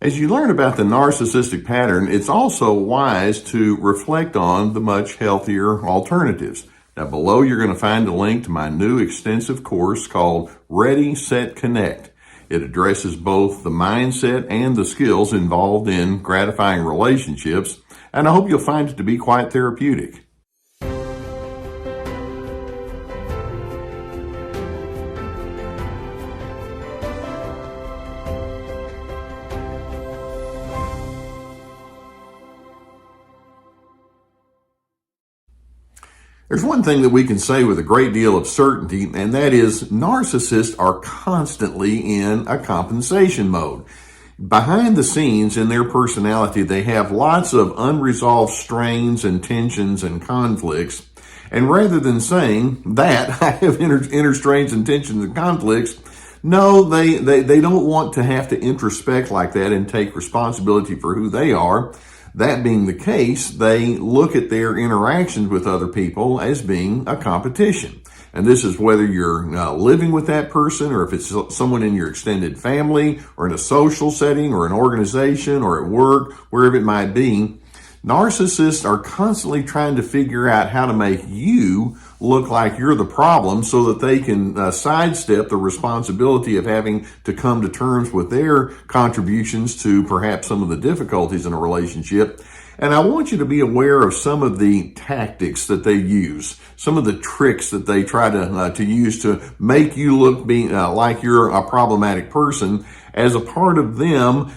As you learn about the narcissistic pattern, it's also wise to reflect on the much healthier alternatives. Now, below you're going to find a link to my new extensive course called Ready, Set, Connect. It addresses both the mindset and the skills involved in gratifying relationships, and I hope you'll find it to be quite therapeutic. There's one thing that we can say with a great deal of certainty, and that is narcissists are constantly in a compensation mode. Behind the scenes in their personality, they have lots of unresolved strains and tensions and conflicts. And rather than saying that I have inner strains and tensions and conflicts, no, they don't want to have to introspect like that and take responsibility for who they are. That being the case, they look at their interactions with other people as being a competition. And this is whether you're living with that person or if it's someone in your extended family or in a social setting or an organization or at work, wherever it might be. Narcissists are constantly trying to figure out how to make you look like you're the problem so that they can sidestep the responsibility of having to come to terms with their contributions to perhaps some of the difficulties in a relationship. And I want you to be aware of some of the tactics that they use, some of the tricks that they try to use to make you look like you're a problematic person as a part of them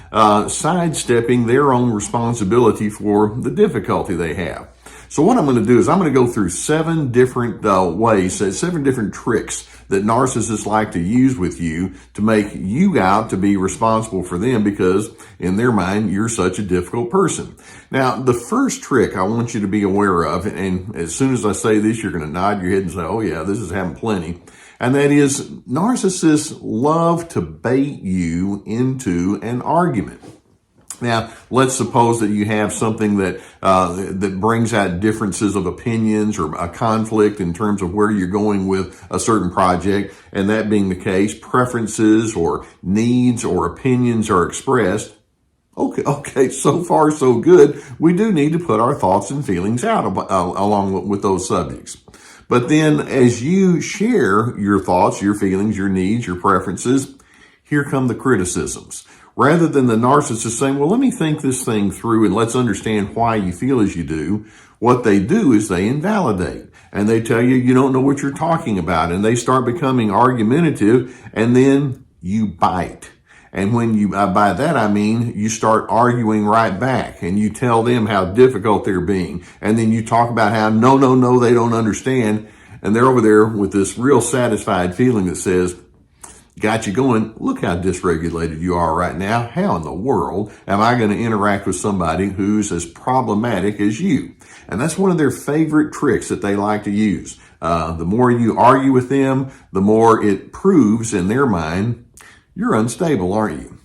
sidestepping their own responsibility for the difficulty they have. So what I'm going to do is I'm going to go through 7 different ways, 7 different tricks that narcissists like to use with you to make you out to be responsible for them because in their mind, you're such a difficult person. Now, the first trick I want you to be aware of, and as soon as I say this, you're going to nod your head and say, oh yeah, this is happening plenty. And that is narcissists love to bait you into an argument. Now, let's suppose that you have something that brings out differences of opinions or a conflict in terms of where you're going with a certain project. And that being the case, preferences or needs or opinions are expressed. Okay, so far so good. We do need to put our thoughts and feelings out along with those subjects. But then as you share your thoughts, your feelings, your needs, your preferences, here come the criticisms. Rather than the narcissist saying, well, let me think this thing through and let's understand why you feel as you do, what they do is they invalidate and they tell you, you don't know what you're talking about. And they start becoming argumentative and then you bite. And when you, by that I mean, you start arguing right back and you tell them how difficult they're being. And then you talk about how, no, they don't understand. And they're over there with this real satisfied feeling that says, got you going, look how dysregulated you are right now. How in the world am I going to interact with somebody who's as problematic as you? And that's one of their favorite tricks that they like to use. The more you argue with them, the more it proves in their mind, you're unstable, aren't you?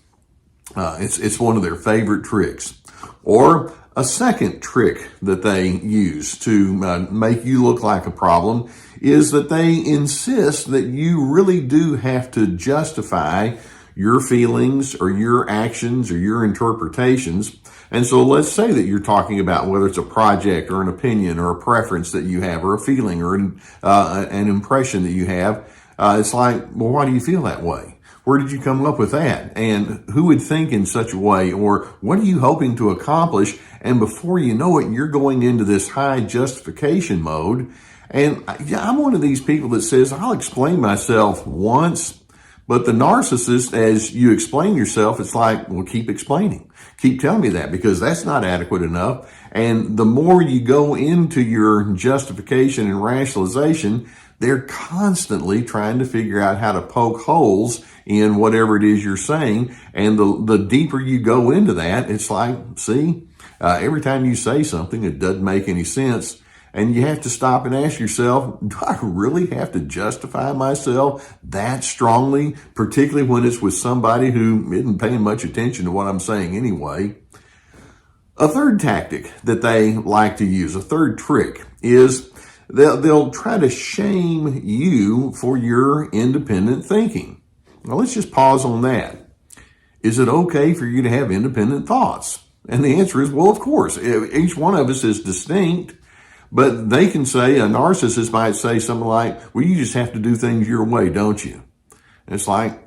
It's one of their favorite tricks. Or a second trick that they use to make you look like a problem is that they insist that you really do have to justify your feelings or your actions or your interpretations. And so let's say that you're talking about whether it's a project or an opinion or a preference that you have or a feeling or an impression that you have. It's like, well, why do you feel that way? Where did you come up with that? And who would think in such a way? Or what are you hoping to accomplish? And before you know it, you're going into this high justification mode. And I'm one of these people that says, I'll explain myself once, but the narcissist, as you explain yourself, it's like, well, keep explaining. Keep telling me that because that's not adequate enough. And the more you go into your justification and rationalization, they're constantly trying to figure out how to poke holes in whatever it is you're saying. And the deeper you go into that, it's like, see, every time you say something, it doesn't make any sense. And you have to stop and ask yourself, do I really have to justify myself that strongly, particularly when it's with somebody who isn't paying much attention to what I'm saying anyway? A third tactic that they like to use, a third trick, is they'll try to shame you for your independent thinking. Now, let's just pause on that. is it okay for you to have independent thoughts? And the answer is, well, of course. Each one of us is distinct, but they can say, a narcissist might say something like, well, you just have to do things your way, don't you? And it's like,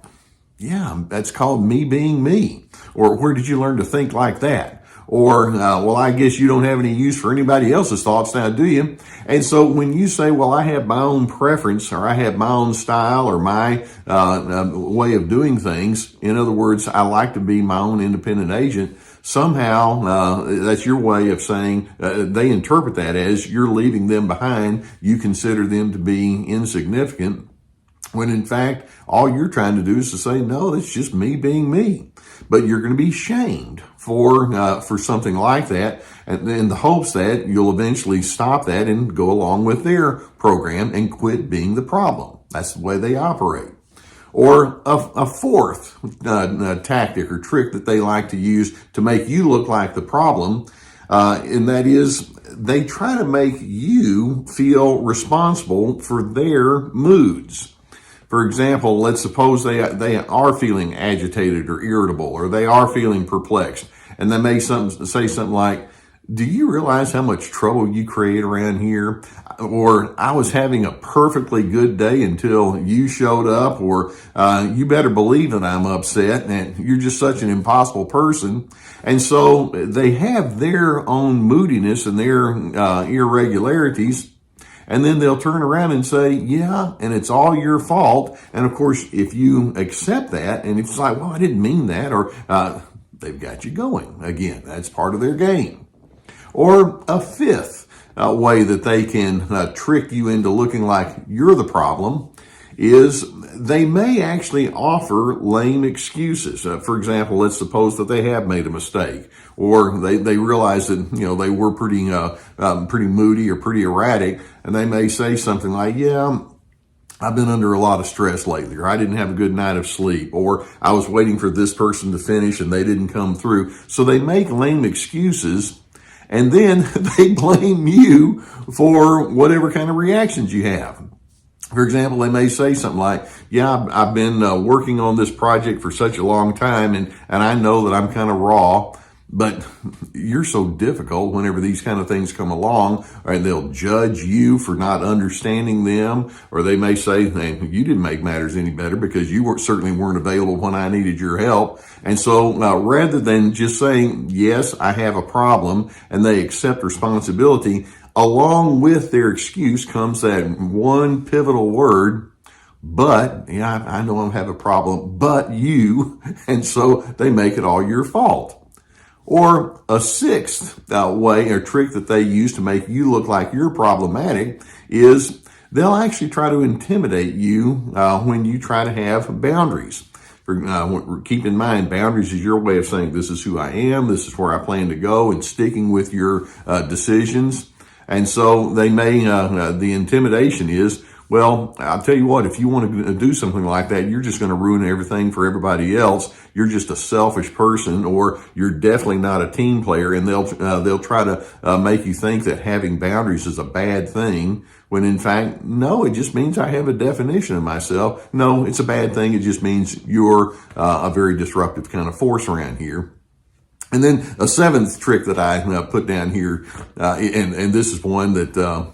yeah, that's called me being me. Or where did you learn to think like that? Or, well, I guess you don't have any use for anybody else's thoughts now, do you? And so when you say, well, I have my own preference, or I have my own style, or my way of doing things, in other words, I like to be my own independent agent, somehow that's your way of saying, they interpret that as you're leaving them behind. You consider them to be insignificant, when in fact, all you're trying to do is to say, no, it's just me being me. But you're going to be shamed for something like that, and in the hopes that you'll eventually stop that and go along with their program and quit being the problem. That's the way they operate. Or a fourth tactic or trick that they like to use to make you look like the problem, and that is they try to make you feel responsible for their moods. For example, let's suppose they are feeling agitated or irritable, or they are feeling perplexed, and they may say something like, do you realize how much trouble you create around here? Or, I was having a perfectly good day until you showed up. Or, you better believe that I'm upset and you're just such an impossible person. And so they have their own moodiness and their irregularities. And then they'll turn around and say, yeah, and it's all your fault. And of course, if you accept that, and it's like, well, I didn't mean that, or they've got you going. Again, that's part of their game. Or a fifth way that they can trick you into looking like you're the problem is they may actually offer lame excuses. For example, let's suppose that they have made a mistake, or they realize that, they were pretty moody or pretty erratic, and they may say something like, yeah, I've been under a lot of stress lately, or I didn't have a good night of sleep, or I was waiting for this person to finish and they didn't come through. So they make lame excuses, and then they blame you for whatever kind of reactions you have. For example, they may say something like, yeah, I've been working on this project for such a long time, and I know that I'm kind of raw, but you're so difficult whenever these kind of things come along, and they'll judge you for not understanding them. Or they may say, hey, you didn't make matters any better because you certainly weren't available when I needed your help. And so rather than just saying, yes, I have a problem, and they accept responsibility, along with their excuse comes that one pivotal word, but. Yeah, I know I have a problem, but you. And so they make it all your fault. Or a sixth way or trick that they use to make you look like you're problematic is they'll actually try to intimidate you when you try to have boundaries. Keep in mind, boundaries is your way of saying, this is who I am, this is where I plan to go, and sticking with your decisions. And so they may, the intimidation is, well, I'll tell you what, if you want to do something like that, you're just going to ruin everything for everybody else. You're just a selfish person, or you're definitely not a team player. And they'll try to make you think that having boundaries is a bad thing, when in fact, no, it just means I have a definition of myself. No, it's a bad thing. It just means you're a very disruptive kind of force around here. And then a seventh trick that I put down here, and this is one that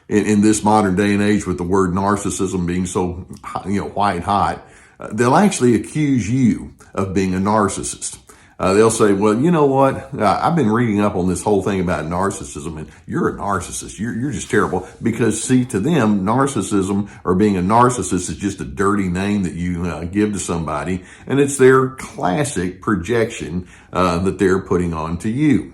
in this modern day and age, with the word narcissism being so white hot, they'll actually accuse you of being a narcissist. They'll say, well, you know what? I've been reading up on this whole thing about narcissism, and you're a narcissist. You're just terrible. Because, see, to them, narcissism or being a narcissist is just a dirty name that you give to somebody, and it's their classic projection that they're putting on to you.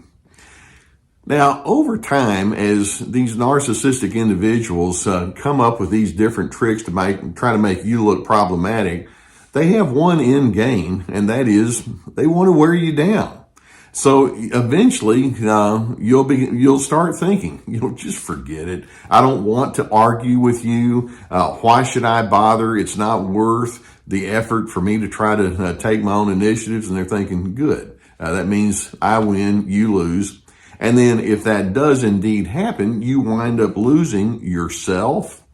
Now, over time, as these narcissistic individuals come up with these different tricks to try to make you look problematic, they have one end game, and that is they want to wear you down. So eventually, you'll start thinking, just forget it. I don't want to argue with you. Why should I bother? It's not worth the effort for me to try to take my own initiatives. And they're thinking, good. That means I win, you lose. And then if that does indeed happen, you wind up losing yourself,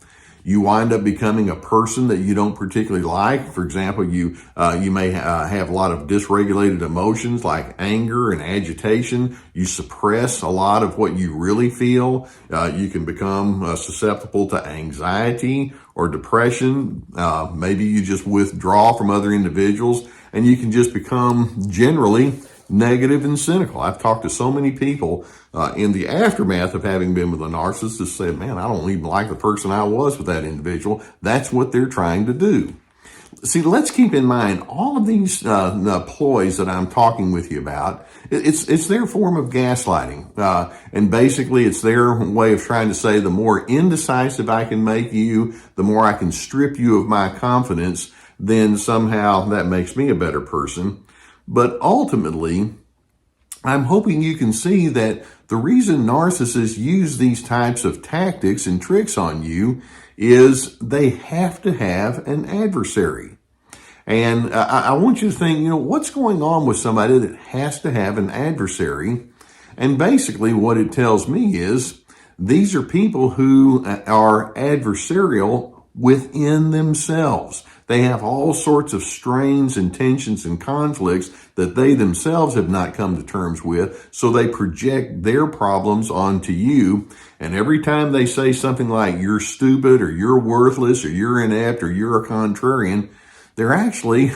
You wind up becoming a person that you don't particularly like. For example, you may have a lot of dysregulated emotions like anger and agitation. You suppress a lot of what you really feel. You can become susceptible to anxiety or depression. Maybe you just withdraw from other individuals, and you can just become generally negative and cynical. I've talked to so many people in the aftermath of having been with a narcissist say, man, I don't even like the person I was with that individual. That's what they're trying to do. See, let's keep in mind all of these ploys that I'm talking with you about. It's their form of gaslighting. And basically it's their way of trying to say the more indecisive I can make you, the more I can strip you of my confidence, then somehow that makes me a better person. But ultimately, I'm hoping you can see that the reason narcissists use these types of tactics and tricks on you is they have to have an adversary. And I want you to think, what's going on with somebody that has to have an adversary? And basically what it tells me is these are people who are adversarial within themselves. They have all sorts of strains and tensions and conflicts that they themselves have not come to terms with, so they project their problems onto you. And every time they say something like, you're stupid, or you're worthless, or you're inept, or you're a contrarian, they're actually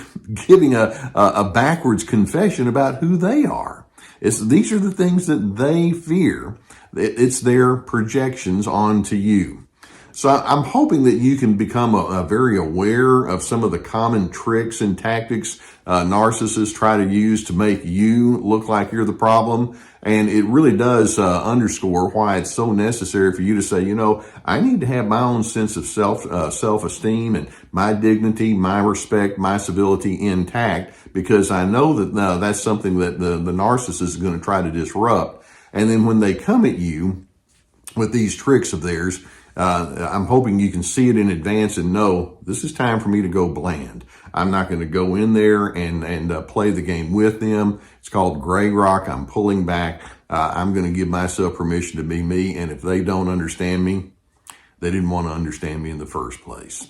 giving a backwards confession about who they are. These are the things that they fear. It's their projections onto you. So I'm hoping that you can become very aware of some of the common tricks and tactics narcissists try to use to make you look like you're the problem. And it really does underscore why it's so necessary for you to say, I need to have my own sense of self-esteem and my dignity, my respect, my civility intact, because I know that that's something that the narcissist is going to try to disrupt. And then when they come at you with these tricks of theirs, I'm hoping you can see it in advance and know this is time for me to go bland. I'm not going to go in there and play the game with them. It's called gray rock. I'm pulling back. I'm going to give myself permission to be me. And if they don't understand me, they didn't want to understand me in the first place.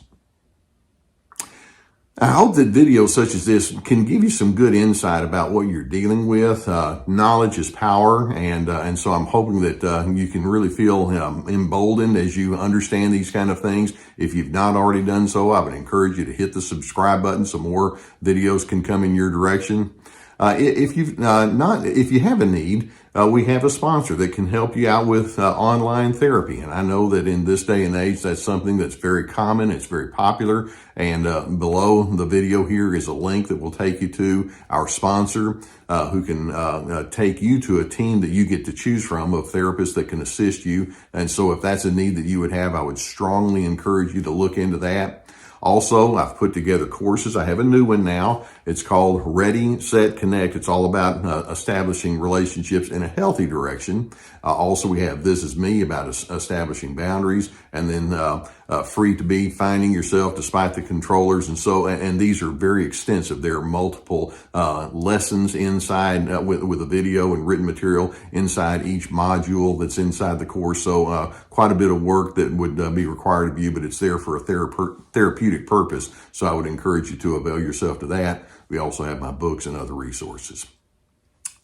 I hope that videos such as this can give you some good insight about what you're dealing with. Knowledge is power, and so I'm hoping that you can really feel emboldened as you understand these kind of things. If you've not already done so, I would encourage you to hit the subscribe button so more videos can come in your direction. If you have a need, we have a sponsor that can help you out with online therapy. And I know that in this day and age, that's something that's very common. It's very popular. And below the video here is a link that will take you to our sponsor, who can take you to a team that you get to choose from of therapists that can assist you. And so if that's a need that you would have, I would strongly encourage you to look into that. Also, I've put together courses. I have a new one now. It's called Ready, Set, Connect. It's all about establishing relationships in a healthy direction. Also, we have This Is Me, about establishing boundaries, and then Free to Be, finding yourself despite the controllers. And these are very extensive. There are multiple lessons inside with a video and written material inside each module that's inside the course. So quite a bit of work that would be required of you, but it's there for a therapeutic purpose. So I would encourage you to avail yourself to that. We also have my books and other resources.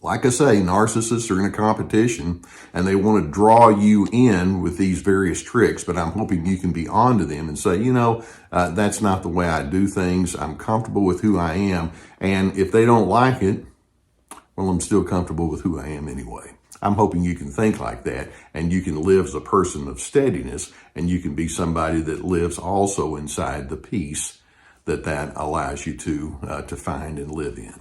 Like I say, narcissists are in a competition and they want to draw you in with these various tricks, but I'm hoping you can be on to them and say, that's not the way I do things. I'm comfortable with who I am. And if they don't like it, well, I'm still comfortable with who I am anyway. I'm hoping you can think like that and you can live as a person of steadiness, and you can be somebody that lives also inside the peace that allows you to find and live in.